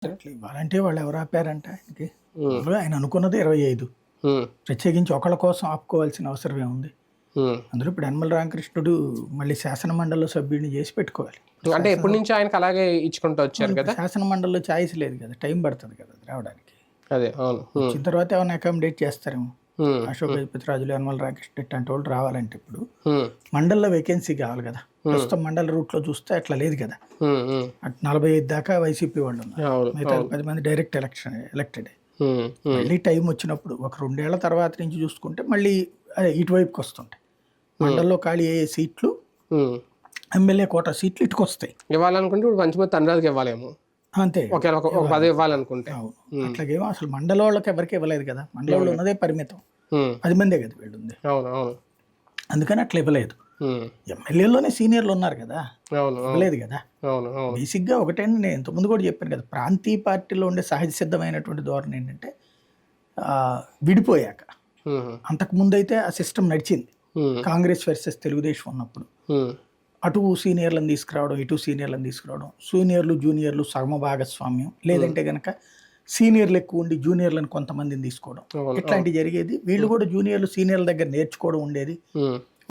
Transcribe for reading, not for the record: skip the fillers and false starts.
అట్లా ఇవ్వాలంటే వాళ్ళు ఎవరు ఆపారంట ఆయనకి? హ్మ్. మామూలుగా ఆయన అనుకున్నది 25. హ్మ్. ప్రత్యేకించి ఒకళ్ళ కోసం ఆపుకోవాల్సిన అవసరం ఏముంది? హ్మ్. అందులో ఇప్పుడు యనమల రామకృష్ణుడు మళ్ళీ శాసన మండలిలో సభ్యుడిని చేసి పెట్టుకోవాలి. అంటే ఎప్పటి నుంచో ఆయనకి అలాగే ఇచ్చుకుంటూ వచ్చారు ఇప్పుడు కదా! శాసన మండలిలో ఛాయిస్ లేదు కదా! టైం పడుతుంది కదా అది రావడానికి. అదే. అవును. హ్మ్. వచ్చిన తర్వాత ఏమైనా అకామిడేట్ చేస్తారేమో. హ్మ్. అశోక్ హ్మ్. గజపతిరాజులు, యనమల రామకృష్ణ ఇట్లాంటి వాళ్ళు రావాలంటే ఇప్పుడు హ్మ్. మండలిలో వేకెన్సీ కావాలి కదా! ప్రస్తుతం మండల రూట్‌లో చూస్తే అట్లా లేదు కదా! హ్మ్. హ్మ్. అటు 45 దాకా వైసీపీ వాళ్ళు ఉన్నారు. అవును. మిగతా అవును. 10 మంది డైరెక్ట్ ఎలక్టెడే. హ్మ్. హ్మ్. మళ్ళీ టైం వచ్చినప్పుడు ఒక 2 ఏళ్ల తర్వాత నుంచి చూసుకుంటే మళ్ళీ అదే ఇటువైపుకి వస్తుంటాయి. మండలిలో ఖాళీ అయ్యే సీట్లు, హ్మ్. ఎమ్మెల్యే కోటా సీట్లు ఇటుకొస్తాయి. ఇవ్వాలనుకుంటే ఇప్పుడు పంచమర్తి అనురాధకి ఇవ్వాలేమో. అంతే కదా! ఒకవేళ ఒక ఇవ్వాలి. పదవి ఇవ్వాలనుకుంటే. అవును. హ్మ్. అట్లాగేమో అసలు మండలోళ్ళకి ఎవరికీ ఇవ్వలేదు కదా! మండలోళ్ళు అవును. ఉన్నదే పరిమితం. హ్మ్. 10 మందే కదా వీళ్ళుంది. అవును. అవును. అందుకని అట్లా ఇవ్వలేదు. హ్మ్. ఎమ్మెల్యేలోనే సీనియర్లు ఉన్నారు కదా! అవును. అవును. ఇవ్వలేదు కదా! అవును. అవును. బేసిక్‌గా ఒకటేంటి నేను ఇంతకుముందు కూడా చెప్పాను కదా! ప్రాంతీయ పార్టీలో ఉండే సహజ సిద్ధమైనటువంటి ధోరణి ఏంటంటే విడిపోయాక. హుహు. అంతకుముందైతే ఆ సిస్టమ్ నడిచింది. హ్మ్. కాంగ్రెస్ వర్సెస్ తెలుగుదేశం ఉన్నప్పుడు. హ్మ్. అటు సీనియర్‌లను తీసుకురావడం, ఇటు సీనియర్‌లను తీసుకురావడం. సీనియర్‌లు, జూనియర్‌లు సగమ భాగస్వామ్యం. హ్మ్. లేదంటే గనక సీనియర్‌లు ఎక్కువుండి జూనియర్‌లను కొంతమందిని తీసుకోవడం. అవును. అవును. ఇట్లాంటివి జరిగేది. వీళ్ళు కూడా జూనియర్‌లు, సీనియర్‌ల దగ్గర నేర్చుకోవడం ఉండేది. హ్మ్.